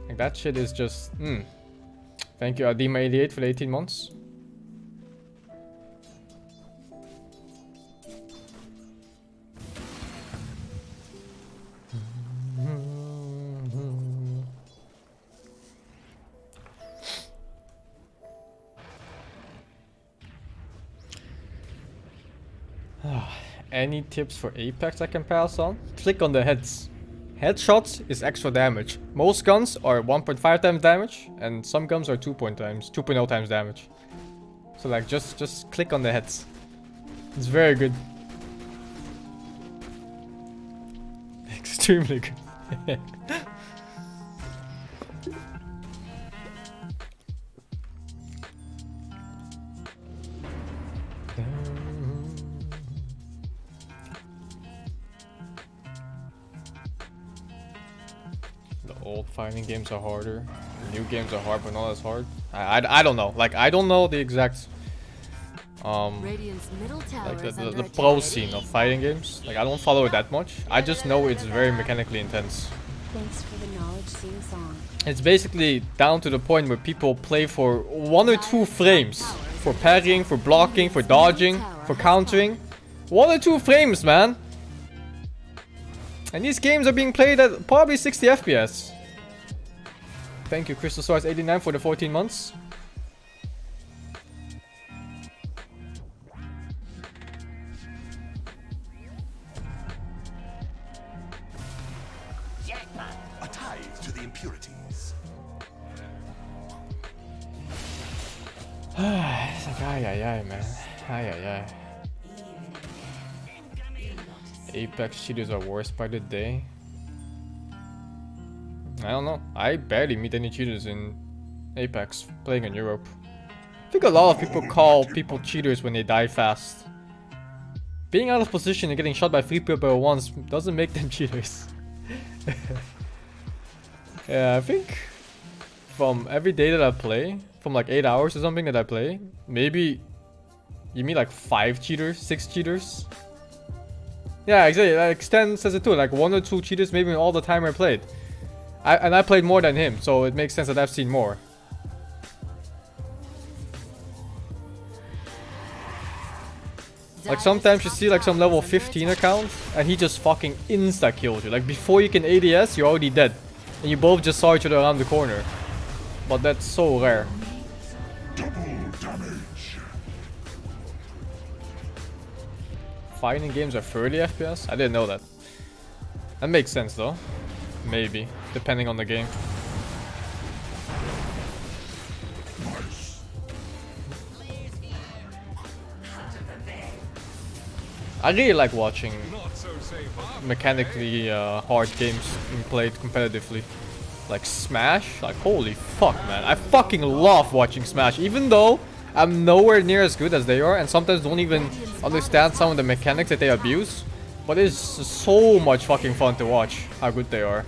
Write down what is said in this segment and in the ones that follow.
Like that shit is just Thank you Adima88 for the 18 months. Any tips for Apex I can pass on? Click on the heads. Headshots is extra damage. Most guns are 1.5 times damage, and some guns are 2.0 times damage. So like just click on the heads. It's very good. Extremely good. Old fighting games are harder. New games are hard, but not as hard. I don't know. Like I don't know the exact like the pro scene of fighting games. Like I don't follow it that much. I just know it's very mechanically intense. Thanks for the knowledge, SingSing. It's basically down to the point where people play for 1 or 2 frames for parrying, for blocking, for dodging, for countering. 1 or 2 frames, man. And these games are being played at probably 60 FPS. Thank you, Crystal Stars 89 for the 14 months. A tithe to the impurities. It's like ay, man. Ay. Apex cheaters are worse by the day. I don't know. I barely meet any cheaters in Apex playing in Europe. I think a lot of people call people cheaters when they die fast. Being out of position and getting shot by 3 people at once doesn't make them cheaters. Yeah, I think from every day that I play, from like 8 hours or something that I play, maybe you meet like 5 cheaters, 6 cheaters. Yeah, exactly. Like Stan says it too. Like 1 or 2 cheaters maybe in all the time I played. And I played more than him, so it makes sense that I've seen more. Like sometimes you see like some level 15 account and he just fucking insta-kills you. Like before you can ADS, you're already dead. And you both just saw each other around the corner. But that's so rare. Double damage. Fighting games are 30 FPS? I didn't know that. That makes sense though. Maybe, depending on the game. I really like watching mechanically hard games being played competitively. Like Smash, like holy fuck man. I fucking love watching Smash, even though I'm nowhere near as good as they are and sometimes don't even understand some of the mechanics that they abuse. But it's so much fucking fun to watch how good they are.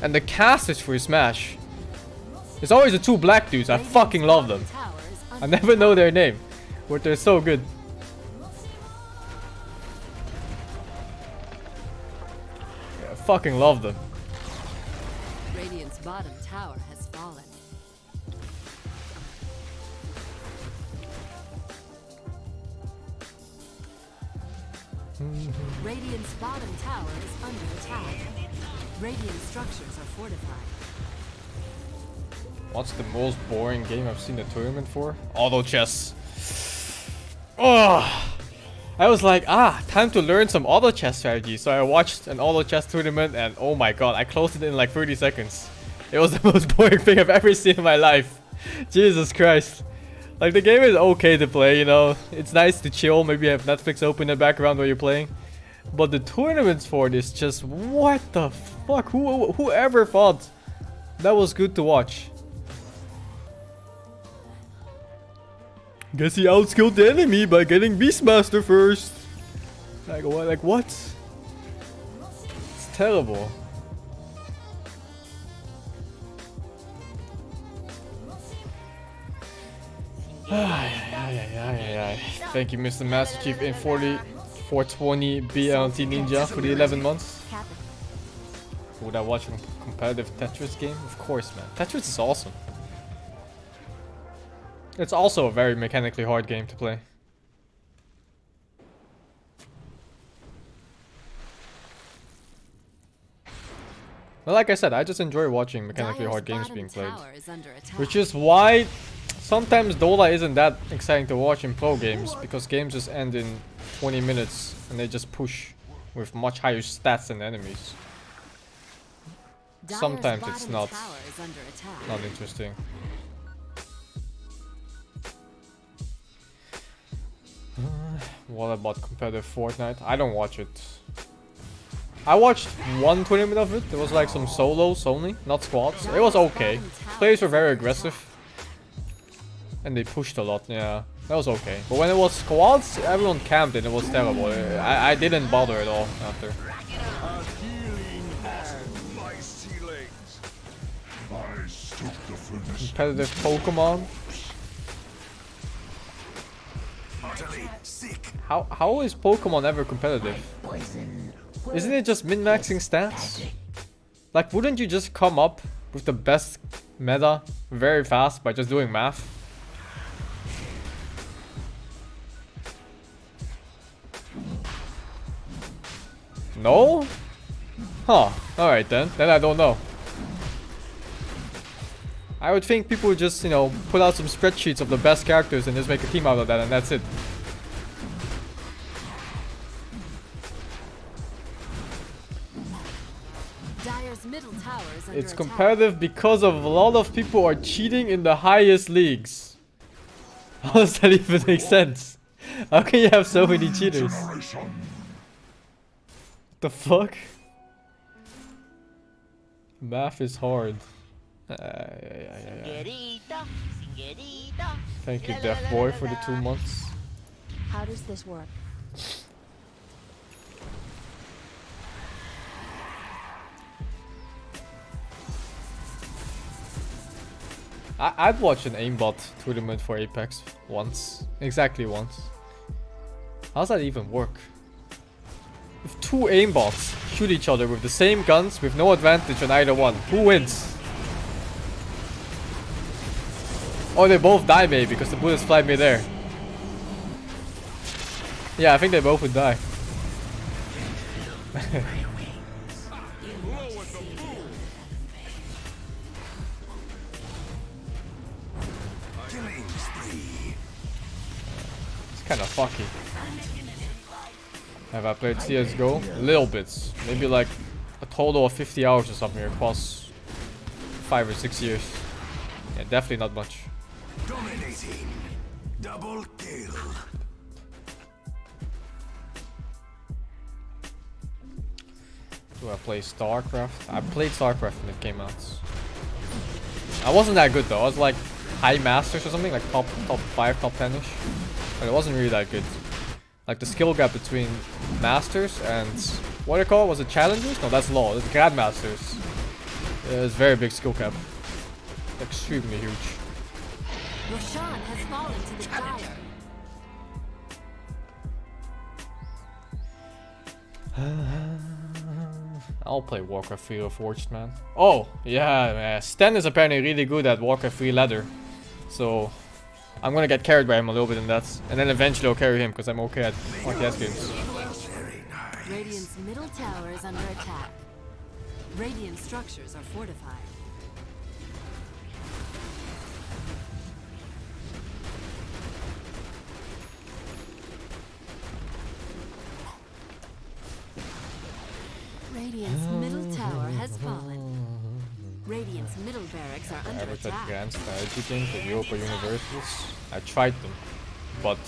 And the casters for Smash, it's always the 2 black dudes. I fucking love them. I never know their name, but they're so good. Yeah, I fucking love them. Radiant's bottom tower has fallen. Radiant's bottom tower is under attack. Radiant structures are fortified. What's the most boring game I've seen a tournament for? Auto chess. Oh, I was like, time to learn some auto chess strategy. So I watched an auto chess tournament and oh my god, I closed it in like 30 seconds. It was the most boring thing I've ever seen in my life. Jesus Christ. Like the game is okay to play, you know. It's nice to chill, maybe have Netflix open in the background while you're playing. But the tournaments for this, just what the fuck? Whoever thought that was good to watch? Guess he outskilled the enemy by getting Beastmaster first. Like what? Like what? It's terrible. Thank you, Mr. Master Chief in 40. 420 BLT Ninja for the 11 months. Would I watch a competitive Tetris game? Of course, man. Tetris is awesome. It's also a very mechanically hard game to play. But like I said, I just enjoy watching mechanically hard games being played. Which is why sometimes Dola isn't that exciting to watch in pro games, because games just end in 20 minutes and they just push with much higher stats than enemies. Sometimes it's not interesting. What about competitive Fortnite? I don't watch it. I watched one tournament of it. It was like some solos only, not squads. It was okay. Players were very aggressive. And they pushed a lot, yeah. That was okay. But when it was squads, everyone camped and it was terrible. I didn't bother at all after. Competitive Pokemon. How is Pokemon ever competitive? Isn't it just min-maxing stats? Like, wouldn't you just come up with the best meta very fast by just doing math? No? Huh. Alright then. Then I don't know. I would think people would just, you know, put out some spreadsheets of the best characters and just make a team out of that, and that's it. It's competitive because of a lot of people are cheating in the highest leagues. How does that even make sense? How can you have so many cheaters? The fuck? Math is hard. Thank you, Deaf Boy, for the 2 months. How does this work? I'd watch an aimbot tournament for Apex once. Exactly once. How does that even work? If two aimbots shoot each other with the same guns with no advantage on either one, who wins? Oh, they both die maybe because the bullets fly mid-air. Yeah, I think they both would die. Kind of fucky. Have I played CSGO? Little bits. Maybe like a total of 50 hours or something across 5 or 6 years. Yeah, definitely not much. Dominating. Double kill. Do I play StarCraft? I played StarCraft when it came out. I wasn't that good though. I was like high masters or something, like top 5, top 10ish. But it wasn't really that good. Like the skill gap between masters and what do you call it? Was it challengers? No, that's law. It's grandmasters. It's very big skill gap. Extremely huge. Roshan has fallen to the dire. I'll play Warcraft 3 or Forged, man. Oh, yeah, man. Sten is apparently really good at Warcraft 3 ladder. So I'm gonna get carried by him a little bit in that. And then eventually I'll carry him because I'm okay at RTS games. Radiant's middle tower is under attack. Radiant structures are fortified. Radiant's middle tower has fallen. Radiant's middle barracks are under attack. Grand strategy games at Europa Universals. I tried them, but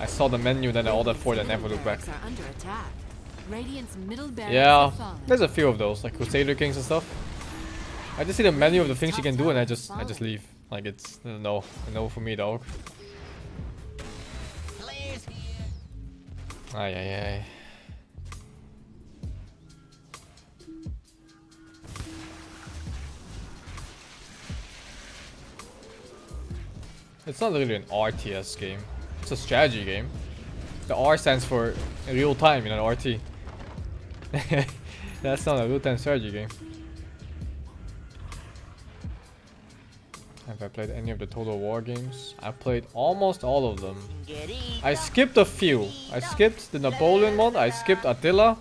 I saw the menu, then I ordered for it and never looked back. Radiant's middle barracks Yeah, have fallen. there's a few of those, like Crusader Kings and stuff. I just see the menu of the things you can do and I just leave. Like it's a no for me, dog. Ay ay ay. It's not really an RTS game. It's a strategy game. The R stands for real time in an RT. That's not a real-time strategy game. Have I played any of the Total War games? I played almost all of them. I skipped a few. I skipped the Napoleon one. I skipped Attila.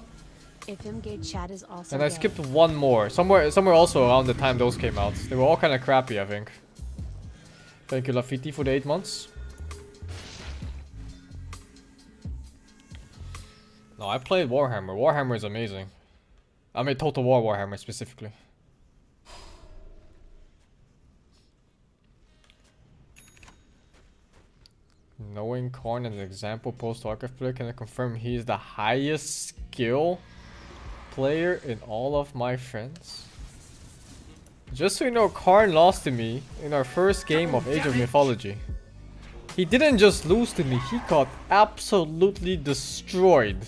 If Imgate chat is also And I gay. skipped one more. Somewhere also around the time those came out. They were all kind of crappy, I think. Thank you, Lafiti, for the 8 months. No, I played Warhammer. Warhammer is amazing. I mean, Total War Warhammer specifically. Knowing Korn as an example post-Warcraft player, can I confirm he is the highest skill player in all of my friends? Just so you know, Karn lost to me in our first game of Age of Mythology. He didn't just lose to me, he got absolutely destroyed.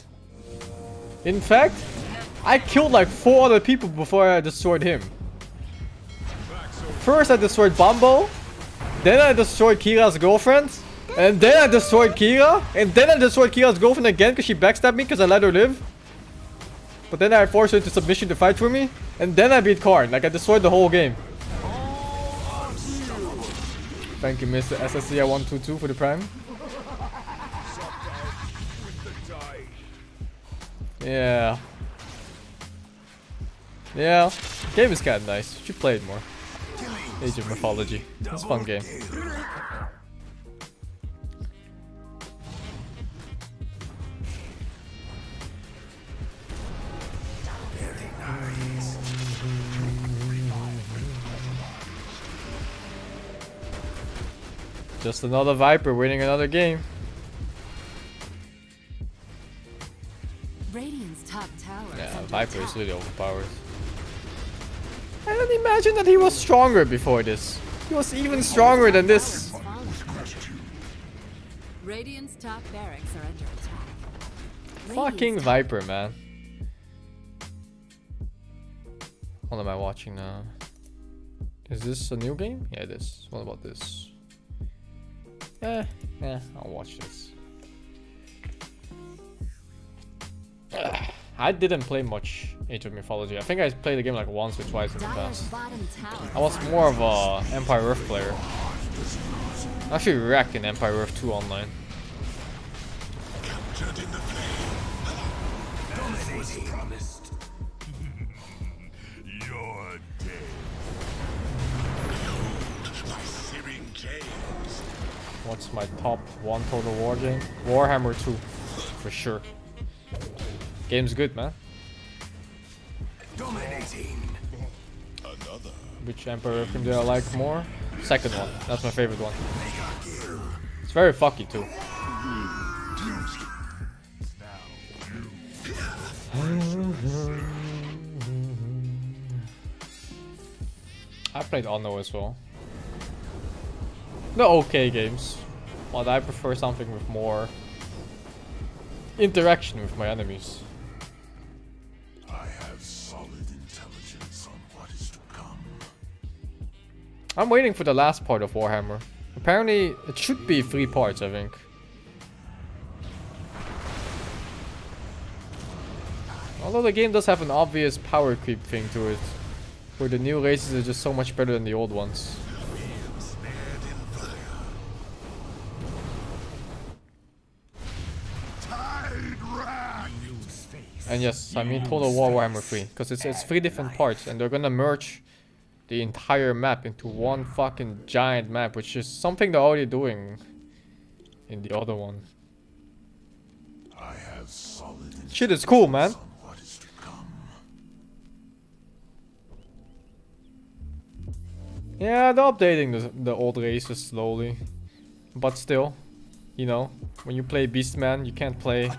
In fact, I killed like 4 other people before I destroyed him. First I destroyed Bambo, then I destroyed Kira's girlfriend, and then I destroyed Kira, and then I destroyed Kira's girlfriend again because she backstabbed me because I let her live. But then I forced her into submission to fight for me, and then I beat Karn. Like, I destroyed the whole game. Thank you, Mr. SSCI122 for the prime. Yeah. Yeah. Game is kinda nice. Should play it more. Age of Mythology. It's a fun game. Just another Viper winning another game. Radiant's top tower. Yeah, Viper is really overpowered. I don't imagine that he was stronger before this. He was even stronger than this. Radiant's top barracks are under attack. Fucking Viper, man. What am I watching now? Is this a new game? Yeah, it is. What about this? Yeah, I'll watch this. I didn't play much Age of Mythology. I think I played the game like once or twice in the past. I was more of a Empire Earth player. I actually wrecked in Empire Earth 2 online. Captured in the flame. Dominating. Promised. You're dead. Behold my searing chains. What's my top 1 Total War game? Warhammer 2, for sure. Game's good, man. Dominating. Another. Which Emperor do I like more? Second one. That's my favorite one. It's very fucky too. I played Anno as well. They're okay games, but I prefer something with more interaction with my enemies. I have solid intelligence on what is to come. I'm waiting for the last part of Warhammer. Apparently, it should be 3 parts, I think. Although the game does have an obvious power creep thing to it, where the new races are just so much better than the old ones. And yes, I mean Total War Warhammer 3, because it's 3 different parts, and they're gonna merge the entire map into one fucking giant map, which is something they're already doing in the other one. I have solid Shit is cool, man. on what is to come. Yeah, they're updating the old races slowly, but still, you know, when you play Beastman, you can't play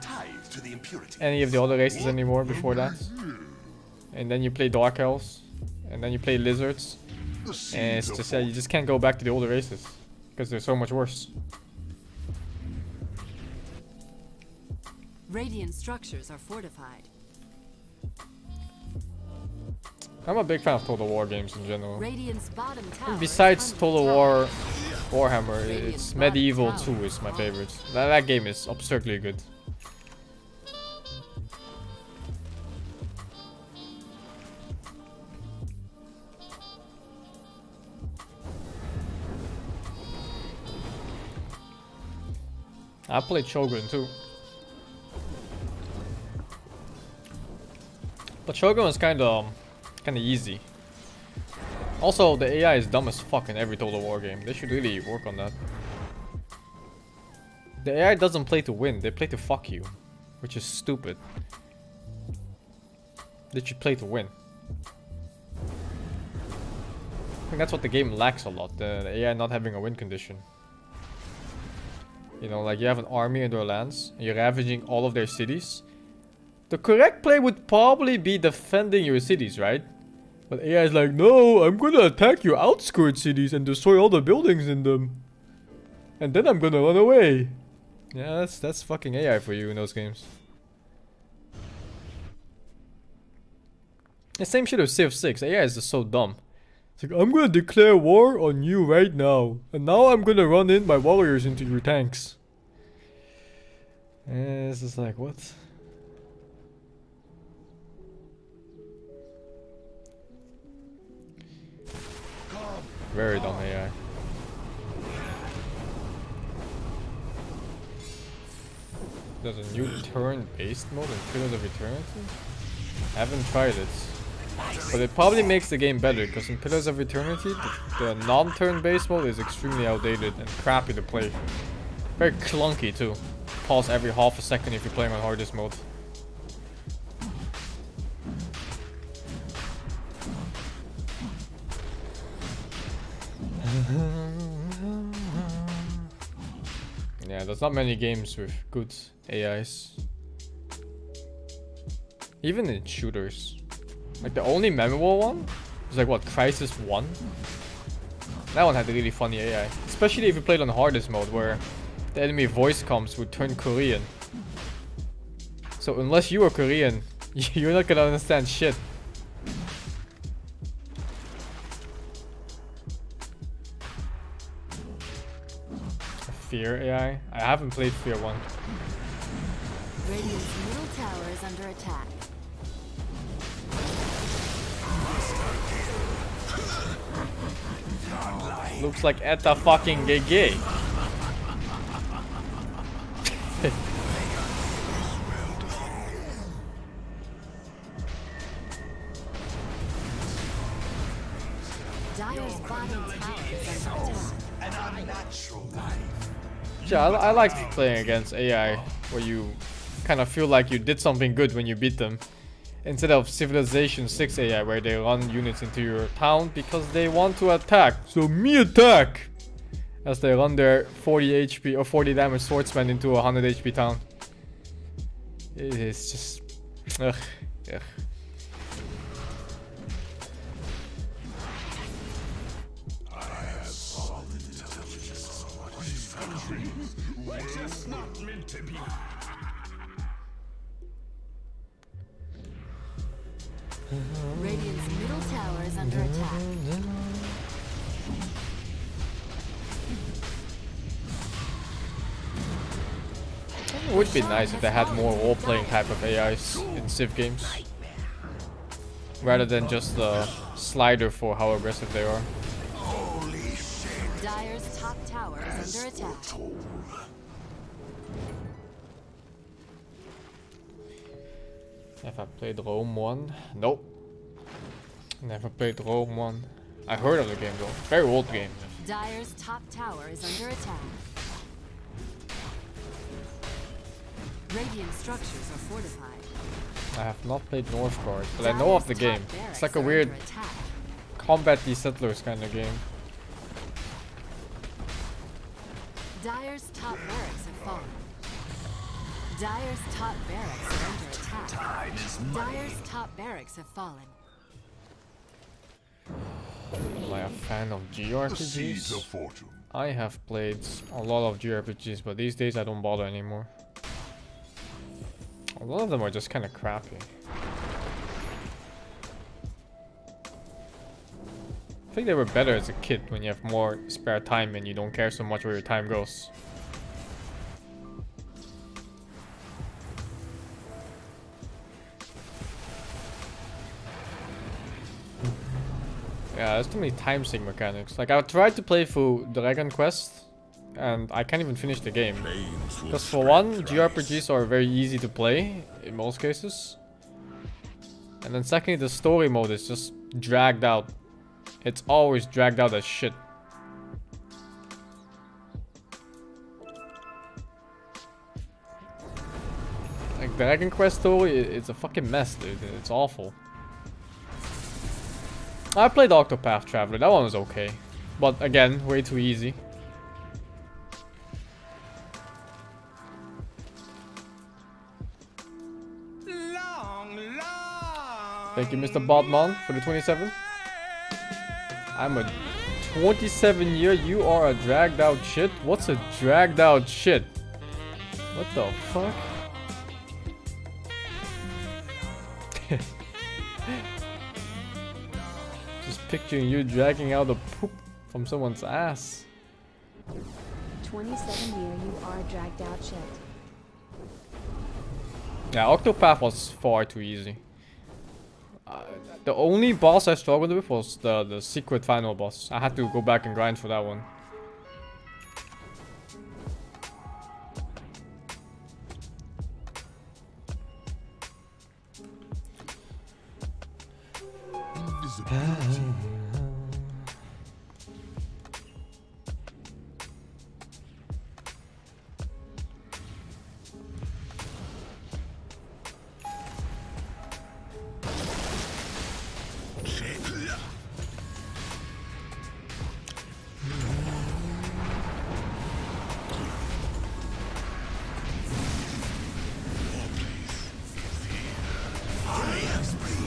To the impurity. any of the other races anymore before that. And then you play Dark Elves, and then you play Lizards, and it's just you just can't go back to the older races because they're so much worse. Radiant structures are fortified. I'm a big fan of Total War games in general. Radiant's bottom tower. Besides is Total under War attack. Warhammer, it's Medieval 2 is my favorite. That game is absurdly good. I played Shogun too. But Shogun was kinda easy. Also, the AI is dumb as fuck in every Total War game. They should really work on that. The AI doesn't play to win, they play to fuck you. Which is stupid. They should play to win. I think that's what the game lacks a lot, the AI not having a win condition. You know, like you have an army in their lands, and you're ravaging all of their cities. The correct play would probably be defending your cities, right? But AI is like, no, I'm gonna attack your outskirt cities and destroy all the buildings in them. And then I'm gonna run away. Yeah, that's fucking AI for you in those games. The same shit with Civ 6. AI is just so dumb. It's like, I'm gonna declare war on you right now. And now I'm gonna run in my warriors into your tanks. And it's just like, what? Very dumb AI. There's a new turn-based mode in Pillars of Eternity? I haven't tried it. But it probably makes the game better, because in Pillars of Eternity, the non-turn-based mode is extremely outdated and crappy to play. Very clunky too. Pause every half a second if you're playing on hardest mode. Yeah, there's not many games with good AIs. Even in shooters. Like the only memorable one was like what, Crisis 1? That one had a really funny AI. Especially if you played on hardest mode where the enemy voice comms would turn Korean. So unless you are Korean, you're not gonna understand shit. Fear AI? I haven't played Fear 1. Radiant's middle tower is under attack. Looks like Etta fucking gay. Dire's bottom tower is under attack. An unnatural life. Yeah, I like playing against AI where you kind of feel like you did something good when you beat them. Instead of Civilization 6 AI where they run units into your town because they want to attack. So me attack! As they run their 40 HP or 40 damage swordsman into a 100 HP town. It is just... Ugh. Ugh. I have solid intelligence. What is country? What is not meant to be? Radiant's middle tower is under attack. It would be nice if they had more role-playing type of AIs in Civ games. Rather than just the slider for how aggressive they are. Holy shit. Dire's top tower is under attack. Have I played Rome 1? Nope. Never played Rome 1. I heard of the game though. Very old game. Dire's top tower is under attack. Radiant structures are fortified. I have not played Northgard, but I know of the game. It's like a weird combat-y settlers kind of game. Dire's top barracks have fallen. Dire's top barracks are under attack. Dire's top barracks have fallen. Am I a fan of Seeds of JRPGs? fortune. I have played a lot of JRPGs, but these days I don't bother anymore. A lot of them are just kind of crappy. I think they were better as a kid when you have more spare time and you don't care so much where your time goes. Yeah, there's too many time sync mechanics. Like I tried to play through Dragon Quest and I can't even finish the game. Because for one, JRPGs are very easy to play in most cases. And then secondly, the story mode is just dragged out. It's always dragged out as shit. Like Dragon Quest story, it's a fucking mess, dude. It's awful. I played Octopath Traveler. That one was okay. But again, way too easy. Thank you, Mr. Botman, for the 27. I'm a 27-year. You are a dragged out shit. What's a dragged out shit? What the fuck? Just picturing you dragging out the poop from someone's ass. 27-year, you are dragged out shit. Yeah, Octopath was far too easy. The only boss I struggled with was the secret final boss. I had to go back and grind for that one.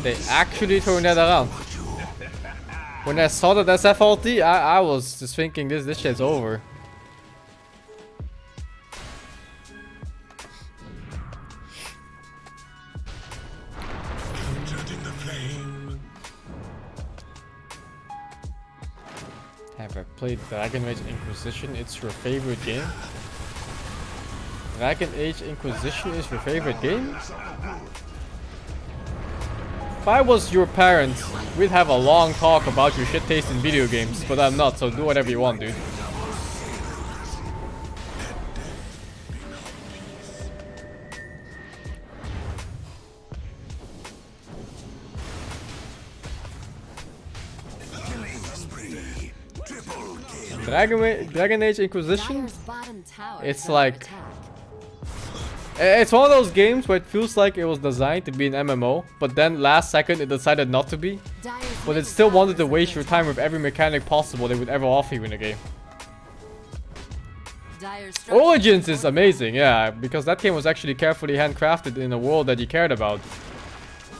They actually turned that around. When I saw that SFLT, I was just thinking this shit's over. Have I played Dragon Age Inquisition? It's your favorite game? Dragon Age Inquisition is your favorite game? If I was your parent, we'd have a long talk about your shit taste in video games, but I'm not, so do whatever you want, dude. Dragon Age Inquisition, it's like... It's one of those games where it feels like it was designed to be an MMO, but then last second it decided not to be. But it still wanted to waste your time with every mechanic possible they would ever offer you in a game. Origins is amazing, yeah, because that game was actually carefully handcrafted in a world that you cared about.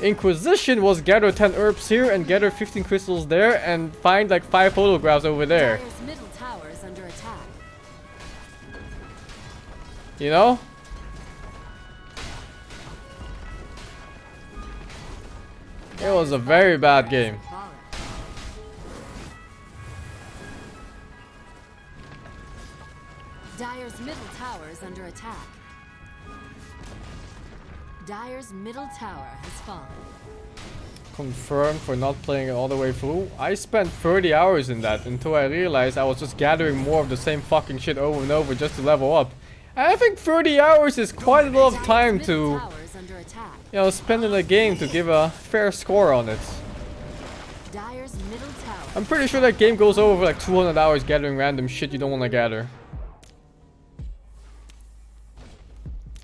Inquisition was gather 10 herbs here and gather 15 crystals there and find like 5 photographs over there. You know? It was a very bad game. Dire's middle tower is under attack. Dire's middle tower has fallen. Confirmed for not playing it all the way through. I spent 30 hours in that until I realized I was just gathering more of the same fucking shit over and over just to level up. And I think 30 hours is quite a lot of time to, you know, spend in a game to give a fair score on it. I'm pretty sure that game goes over like 200 hours gathering random shit you don't want to gather.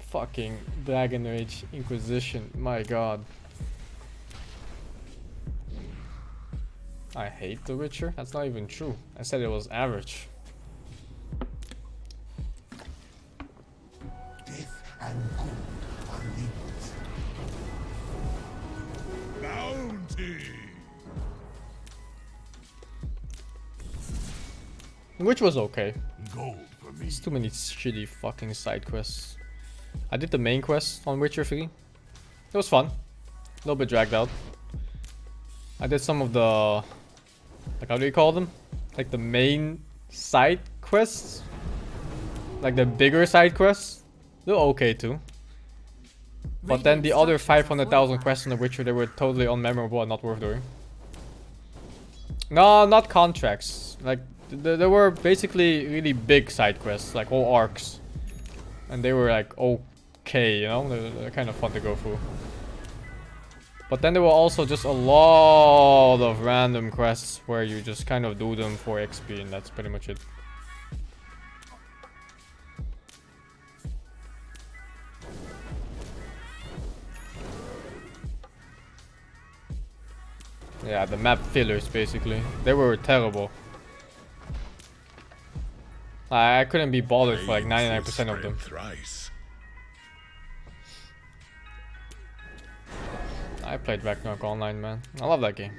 Fucking Dragon Age Inquisition, my god. I hate The Witcher? That's not even true. I said it was average. Death and good are linked. Bounty! Which was okay. Gold for me. There's too many shitty fucking side quests. I did the main quest on Witcher 3. It was fun. A little bit dragged out. I did some of the... like, how do you call them? Like the main side quests? Like the bigger side quests? They're okay too. But then the other 500,000 quests in The Witcher, they were totally unmemorable and not worth doing. No, not contracts. Like There were basically really big side quests, like whole arcs. And they were like okay, you know? They're kind of fun to go through. But then there were also just a lot of random quests where you just kind of do them for XP, and that's pretty much it. Yeah, the map fillers basically. They were terrible. I couldn't be bothered for like 99% of them. I played Ragnarok Online, man. I love that game.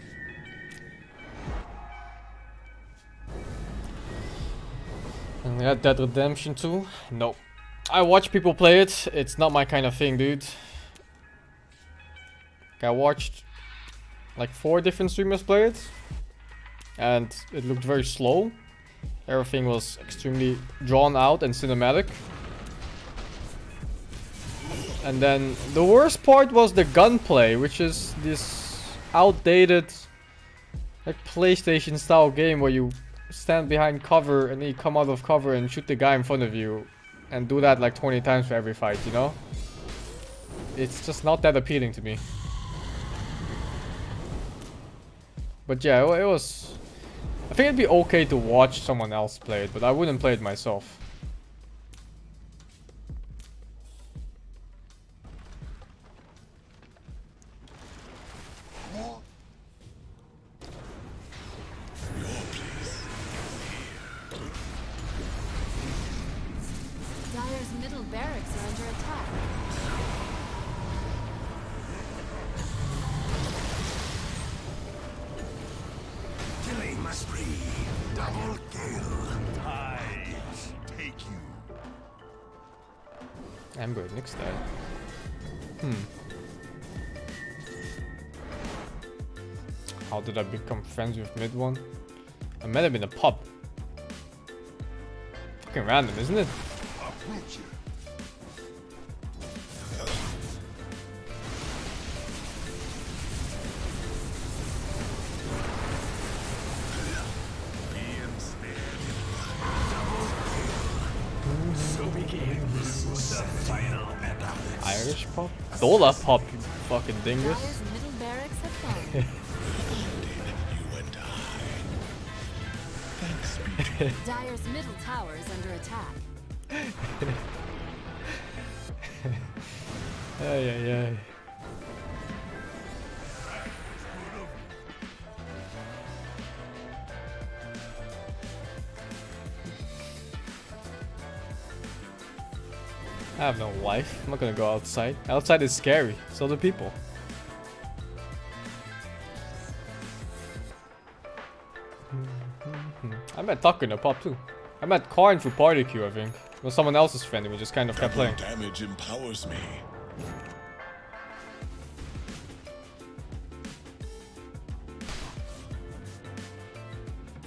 And we had Dead Redemption 2. Nope. I watch people play it. It's not my kind of thing, dude. I watched like 4 different streamers play it. And it looked very slow. Everything was extremely drawn out and cinematic. And then the worst part was the gunplay, which is this outdated like PlayStation style game where you stand behind cover and then you come out of cover and shoot the guy in front of you and do that like 20 times for every fight, you know? It's just not that appealing to me. But yeah, it was... I think it'd be okay to watch someone else play it, but I wouldn't play it myself. Dire's middle barracks are under attack. Killing spree. Double kill. Tides take you. I'm going next time. How did I become friends with mid one? I met him in a pub. Fucking random, isn't it? Approach you. Irish pub? Dola pub, you fucking dingus. Dire's middle barracks have fallen. Dire's middle tower is under attack. Ay, ay, ay. I have no life. I'm not gonna go outside. Outside is scary. So do people. I met Tucker in a pub too. I met Karn through party queue, I think. It was someone else's friend and we just kind of kept playing. Damage empowers me.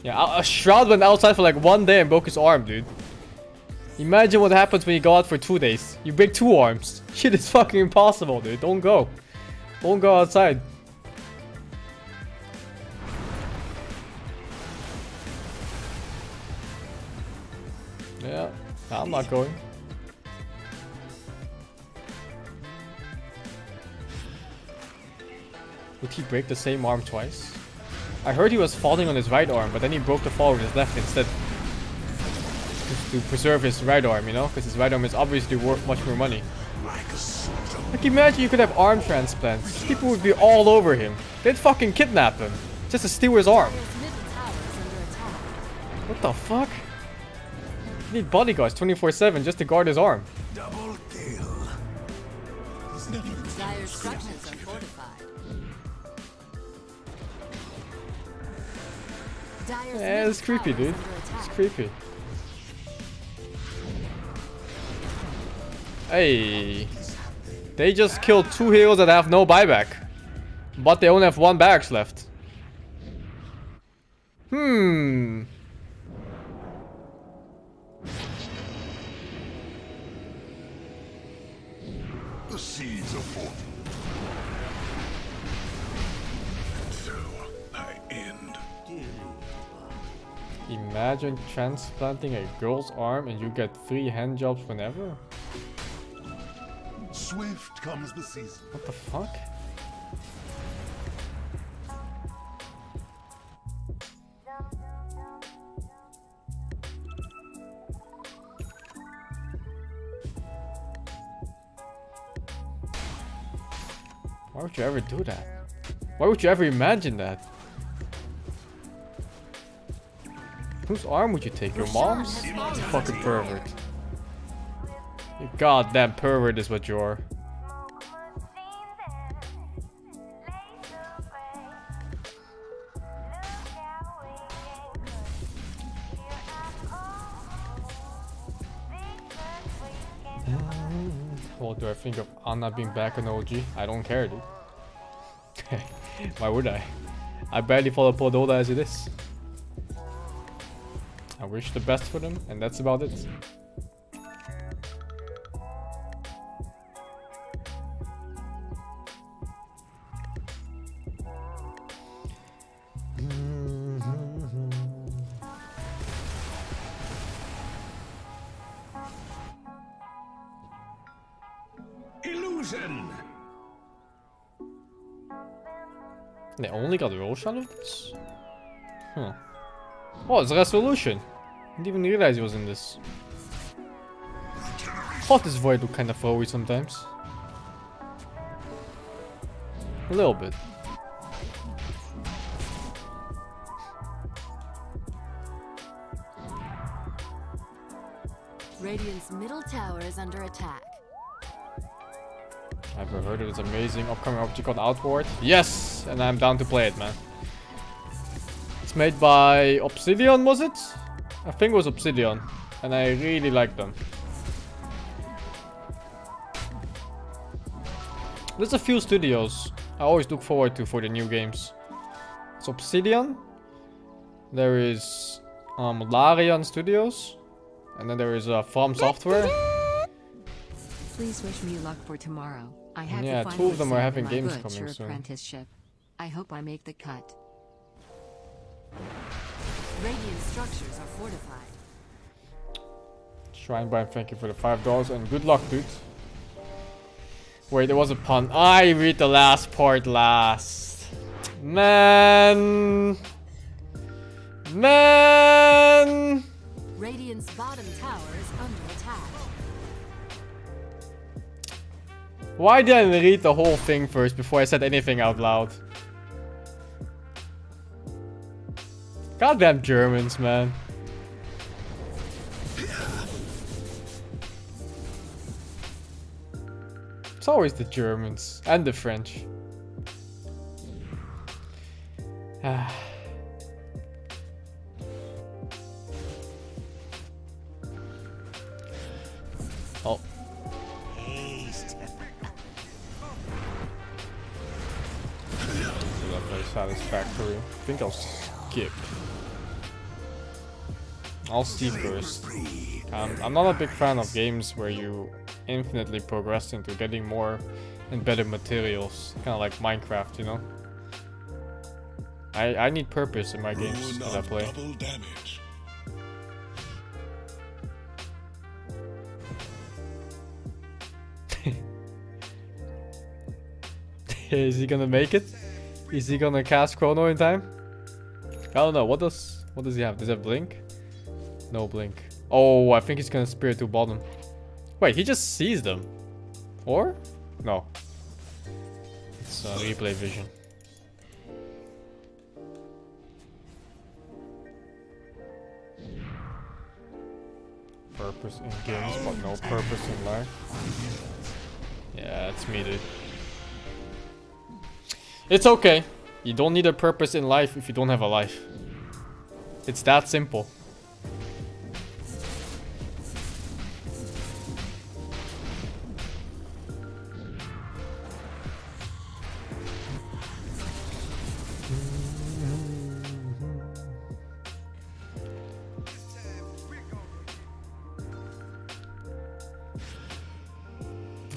Yeah, a Shroud went outside for like 1 day and broke his arm, dude. Imagine what happens when you go out for 2 days. You break 2 arms. Shit is fucking impossible, dude. Don't go. Don't go outside. Yeah, I'm not going. Would he break the same arm twice? I heard he was falling on his right arm, but then he broke the fall with his left instead. Just to preserve his right arm, you know? Because his right arm is obviously worth much more money. Like, imagine you could have arm transplants. People would be all over him. They'd fucking kidnap him. Just to steal his arm. Dire's middle tower is under attack. What the fuck? You need bodyguards 24/7 just to guard his arm. Double kill. Dire's structures are fortified. Dire's Yeah, middle it's creepy, tower is dude. under It's attack. creepy. Hey. They just killed 2 heroes that have no buyback. But they only have 1 barracks left. The seeds of fortune. And so I end. Imagine transplanting a girl's arm and you get 3 hand jobs whenever? Swift comes the season. What the fuck? Why would you ever do that? Why would you ever imagine that? Whose arm would you take? Your mom's? You fucking pervert. You goddamn pervert is what you are. What do I think of Anna being back on OG? I don't care, dude. Why would I? I barely follow Podola as it is. I wish the best for them, and that's about it. Illusion. They only got Roche out of this? Huh. Oh, it's Resolution. Didn't even realize he was in this. Thought this Void looked kinda flowy sometimes. A little bit. Radiant's middle tower is under attack. I've heard of this amazing upcoming RPG called Outward. Yes! And I'm down to play it, man. It's made by Obsidian, was it? I think it was Obsidian. And I really like them. There's a few studios I always look forward to for the new games. It's Obsidian. There is Larian Studios. And then there is From Software. Please wish me luck for tomorrow. I have Yeah, to 2 of them are having my games butcher coming soon. apprenticeship. I hope I make the cut. Radiant structures are fortified. Shrinebind, thank you for the $5 and good luck, dude. Wait, there was a pun. I read the last part last. Man. Radiant's bottom tower is under attack. Why didn't I read the whole thing first before I said anything out loud? Goddamn Germans, man. It's always the Germans and the French. Oh. Not very satisfactory. I think I'll skip. I'll see first. I'm not a big fan of games where you infinitely progress into getting more and better materials. Kind of like Minecraft, you know? I need purpose in my games that I play. Double damage. Is he gonna make it? Is he gonna cast Chrono in time? I don't know. What does he have? Does he have Blink? No Blink. Oh, I think he's gonna Spirit to bottom. Wait, he just sees them. Or? No. It's replay vision. Purpose in games, but no purpose in life. Yeah, it's me, dude. It's okay. You don't need a purpose in life if you don't have a life. It's that simple.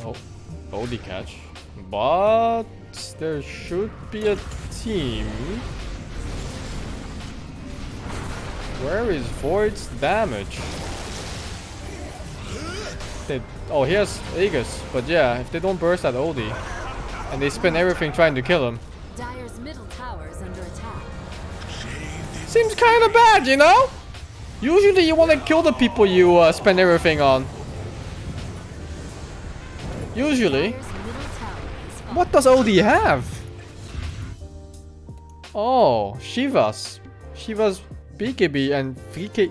Oh, body catch. But there should be a team Where is Void's damage? Oh, he has Aegis, but yeah, if they don't burst that Odie and they spend everything trying to kill him, Dire's middle tower is under attack. seems kind of bad, you know? Usually you want to kill the people you spend everything on. Usually. Dire's middle tower is falling. What does Odie have? Oh, Shiva's BKB and 3k.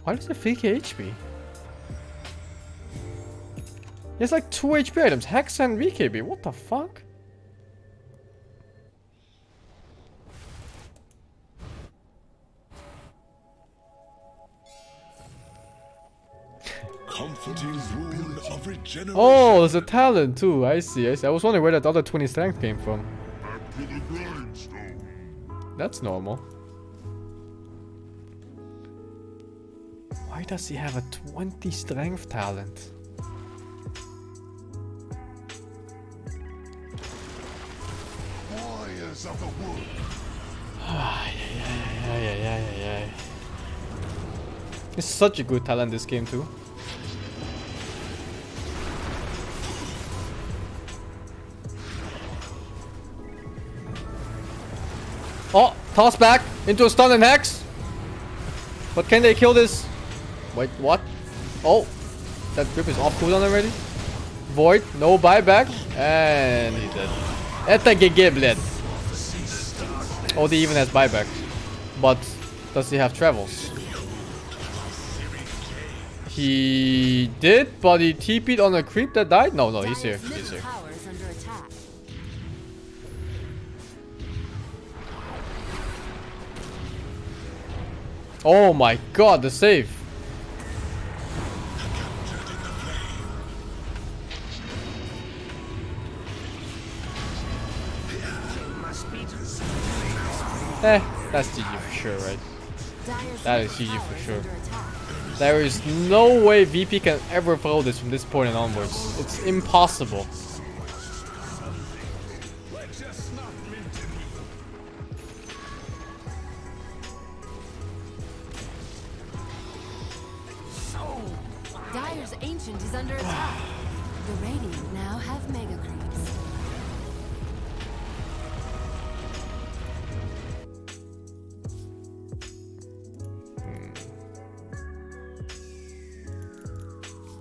Why does it 3k HP? He has like 2 HP items, Hex and BKB. What the fuck? Comforting rune of regeneration. Oh, there's a talent too. I see. I was wondering where that other 20 strength came from. Back to the grindstone. That's normal. Why does he have a 20 strength talent? Warriors of the wood. It's such a good talent this game too. Oh, toss back into a stun and hex. But can they kill this? Wait, what? Oh, that grip is off cooldown already. Void, no buyback, and he's dead. Etta Giblet. Oh, he even has buyback. But does he have travels? He did, but he TP'd on a creep that died? No, he's here. Dire's He's middle here. tower is under attack. Oh my god, the save. That's GG for sure, right? Dire's That is middle GG tower for is sure. under attack. There is no way VP can ever throw this from this point and onwards. It's impossible. Dire's ancient is under attack. The Radiant now have mega creeps.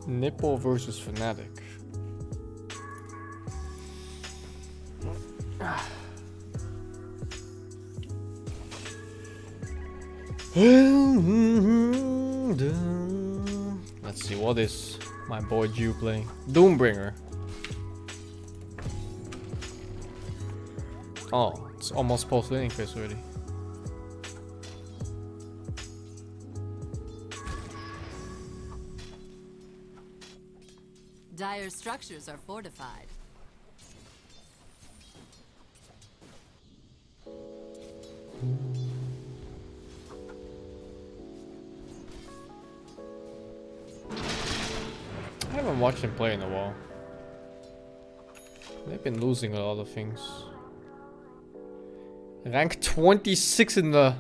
Nipple versus Fnatic. Let's see, what is my boy Jew playing? Doombringer. Oh, it's almost post winning phase already. Dire's structures are fortified. I haven't watched him play in a while. They've been losing a lot of things. Rank 26 in the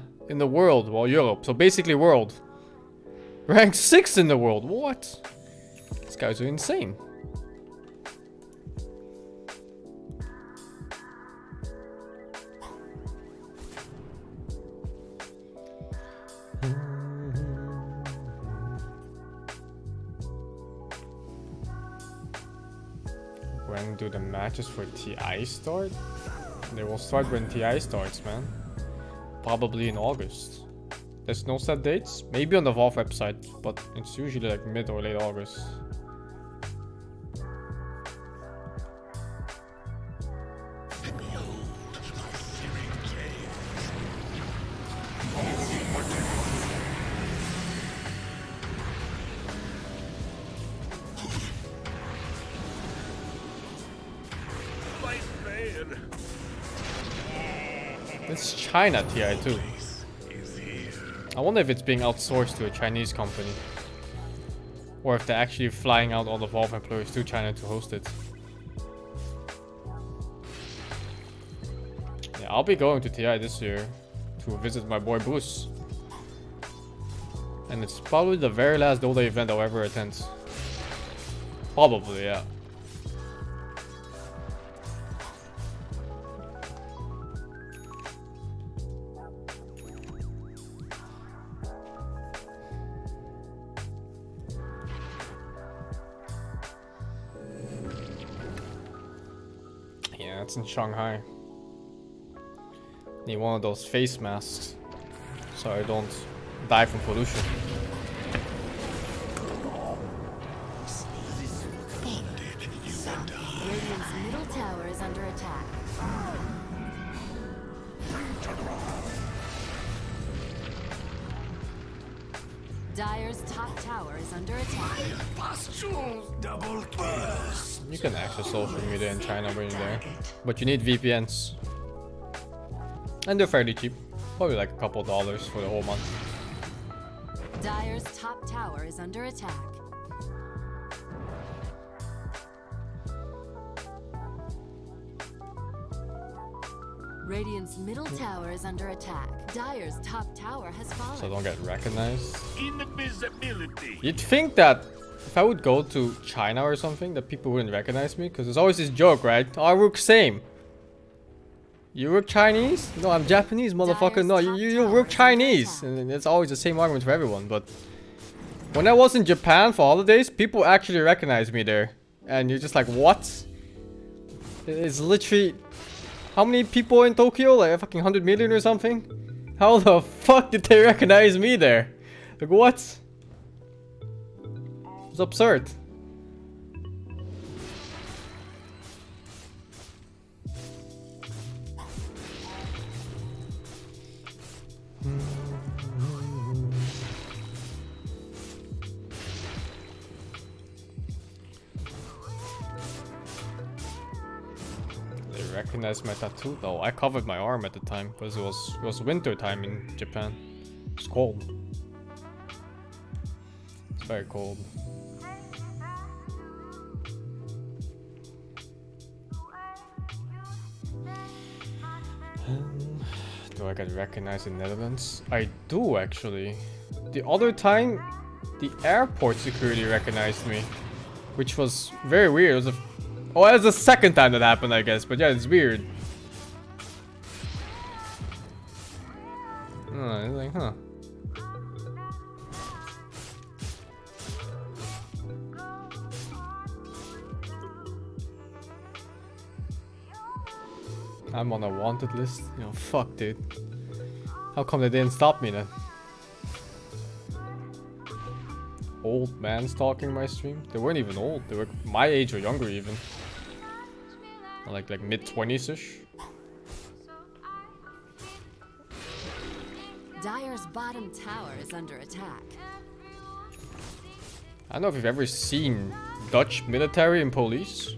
world, well, Europe, so basically world. Rank 6 in the world. What? These guys are insane. When do the matches for TI start? They will start when TI starts, man. Probably in August. There's no set dates. Maybe on the Valve website, but it's usually like mid or late August. It's China TI too. I wonder if it's being outsourced to a Chinese company. Or if they're actually flying out all the Valve employees to China to host it. Yeah, I'll be going to TI this year. to visit my boy Bruce. And it's probably the very last Dota event I'll ever attend. Probably, yeah. Yeah, it's in Shanghai. Need one of those face masks so I don't die from pollution. Radiant's middle tower is under attack. Dire's top tower is under attack. Double kills. You can access social media in China when you're there, but you need VPNs. And they're fairly cheap. Probably like a couple dollars for the whole month. Dire's top tower is under attack. Radiant's middle tower is under attack. Dire's top tower has fallen. So I don't get recognized. Invisibility. You'd think that if I would go to China or something, that people wouldn't recognize me, because there's always this joke, right? Oh, I look same. You look Chinese? No, I'm Japanese, motherfucker. No, you look Chinese. And it's always the same argument for everyone. But when I was in Japan for holidays, people actually recognized me there. And you're just like, what? It's literally... How many people in Tokyo? Like a fucking 100 million or something? How the fuck did they recognize me there? Like, what? It's absurd. Recognize my tattoo though. I covered my arm at the time because it was winter time in Japan. It's cold. It's very cold. Do I get recognized in Netherlands? I do actually. The other time, the airport security recognized me, which was very weird. It was oh, that's the second time that happened, I guess. But yeah, it's weird. It's like, huh. I'm on a wanted list. You know, fuck, dude. How come they didn't stop me then? Old man stalking my stream? They weren't even old. They were my age or younger even. Like mid-20s-ish. Dire's bottom tower is under attack. I don't know if you've ever seen Dutch military and police.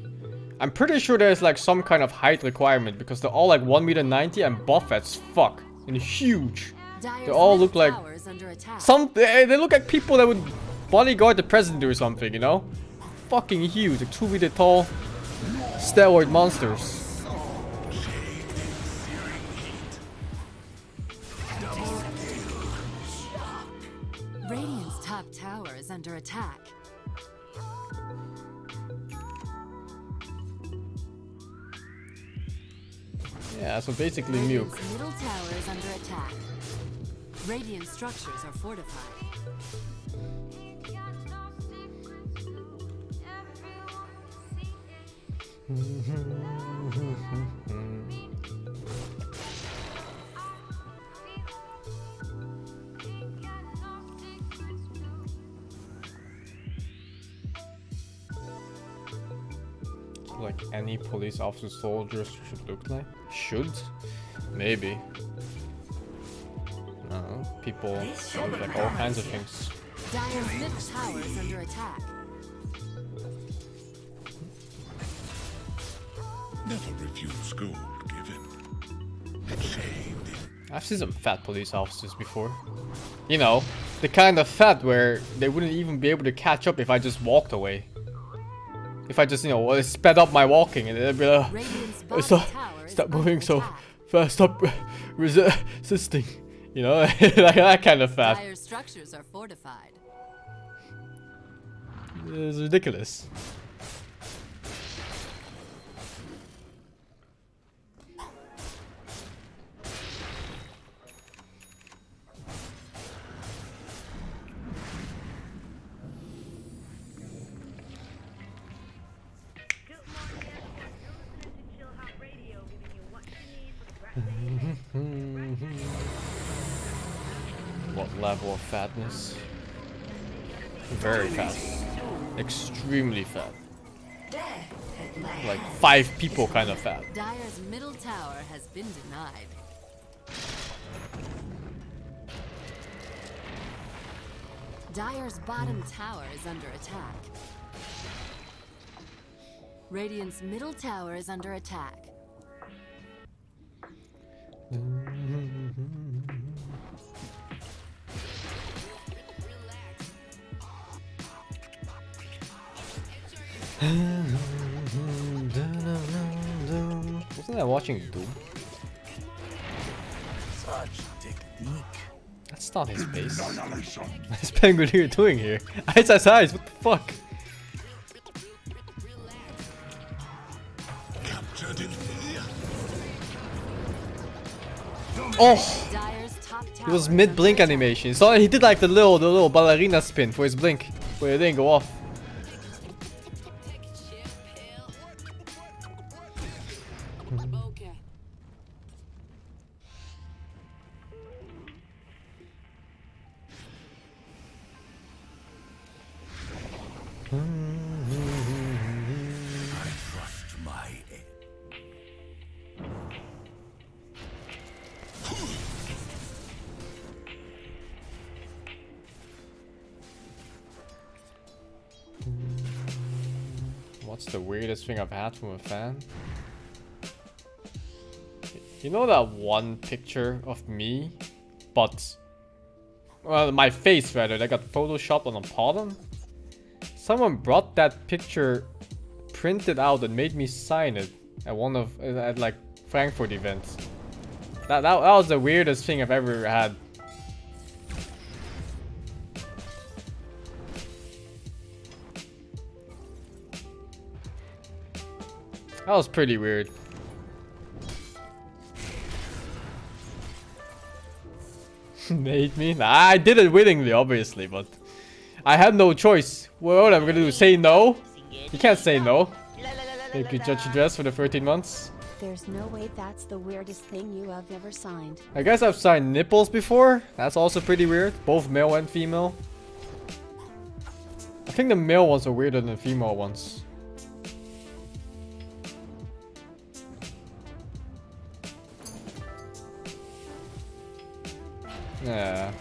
I'm pretty sure there's like some kind of height requirement because they're all like 1.90 meters and buff as fuck and huge. They all look like they look like people that would bodyguard the president or something, you know? Fucking huge, like 2 meter tall steroid monsters. Radiant's top tower is under attack. Yeah, so basically Nuke. Radiant's middle tower is under attack. Radiant structures are fortified. Like any police officer soldiers should look like? Should? Maybe. No, people look like all kinds of things. Dire's middle tower is under attack. Never refuse gold given. I've seen some fat police officers before. You know, the kind of fat where they wouldn't even be able to catch up if I just walked away. If I just, you know, sped up my walking and they'd be like, stop moving so fast, stop resisting. You know, like that kind of fat. Dire structures are fortified. It's ridiculous. What level of fatness? Very fat. Extremely fat. Like 5 people kind of fat. Dire's middle tower has been denied. Dire's bottom tower is under attack. Radiant's middle tower is under attack. Wasn't I watching Doom? Such technique. That's not his base. What's Penguin here doing here? Eyes, what the fuck? Captured in Oh! Dire's top tower It was is mid under blink attack. animation. So he did like the little ballerina spin for his blink, where it didn't go off. I trust my aim. What's the weirdest thing I've had from a fan? You know that one picture of me, but well, my face rather, that got photoshopped on a bottom? Someone brought that picture printed out and made me sign it at one of at like Frankfurt events. That was the weirdest thing I've ever had. That was pretty weird. Made me? Nah, I did it willingly, obviously, but I had no choice. What am I gonna do? Say no? You can't say no. You could judge your dress for the 13 months. There's no way that's the weirdest thing you have ever signed. I guess I've signed nipples before. That's also pretty weird. Both male and female. I think the male ones are weirder than the female ones. Yeah.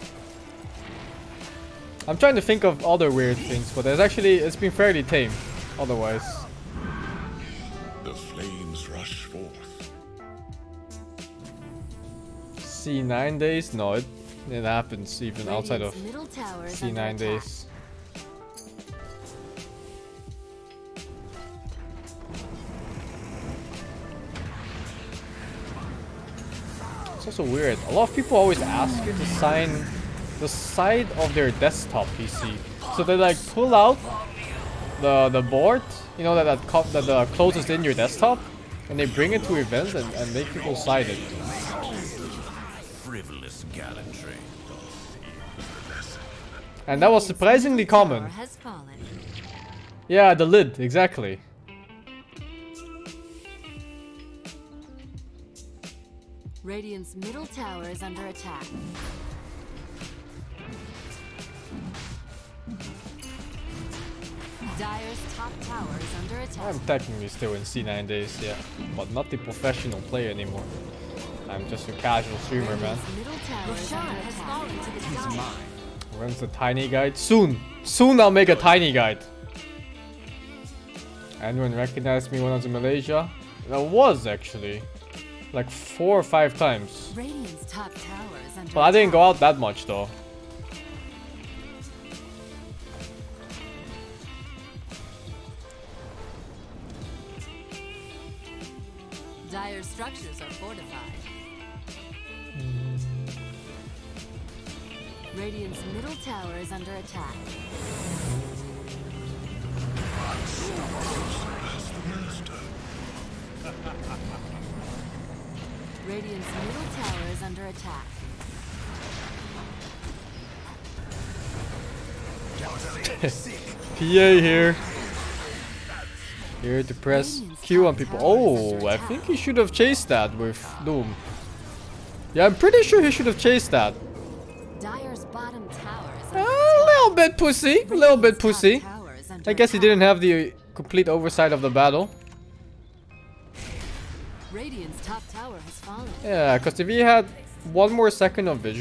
I'm trying to think of other weird things, but it's been fairly tame otherwise. The flames rush forth. C9 days? No, it happens even outside of Radiant's middle tower is under C9 attack. days. It's also weird. A lot of people always ask you to sign the side of their desktop PC. So they like pull out the board, you know, that the closest in your desktop, and they bring it to events and make people sign it. Frivolous gallantry. And that was surprisingly common. Tower has fallen. Yeah, the lid, exactly. Radiant's middle tower is under attack. Dire's top tower is under attack. I'm technically still in C9 days, yeah, but not the professional player anymore. I'm just a casual streamer, man. Radiant's middle tower is under attack. When's the tiny guide? Soon! Soon I'll make a tiny guide! Anyone recognized me when I was in Malaysia? That was actually like 4 or 5 times. Radiant's top tower is under But I didn't go attack. out that much though. Dire structures are fortified. Radiant's middle tower is under attack. Radiant's middle tower is under attack. PA here. Here to press Q on people. Oh, I think he should have chased that with Doom. Yeah, I'm pretty sure he should have chased that. Dire's bottom tower is A under little bit pussy. A little bit pussy. tower is under I guess he didn't have the complete oversight of the battle. Radiant's top tower has fallen. Yeah, because if he had one more second of vision.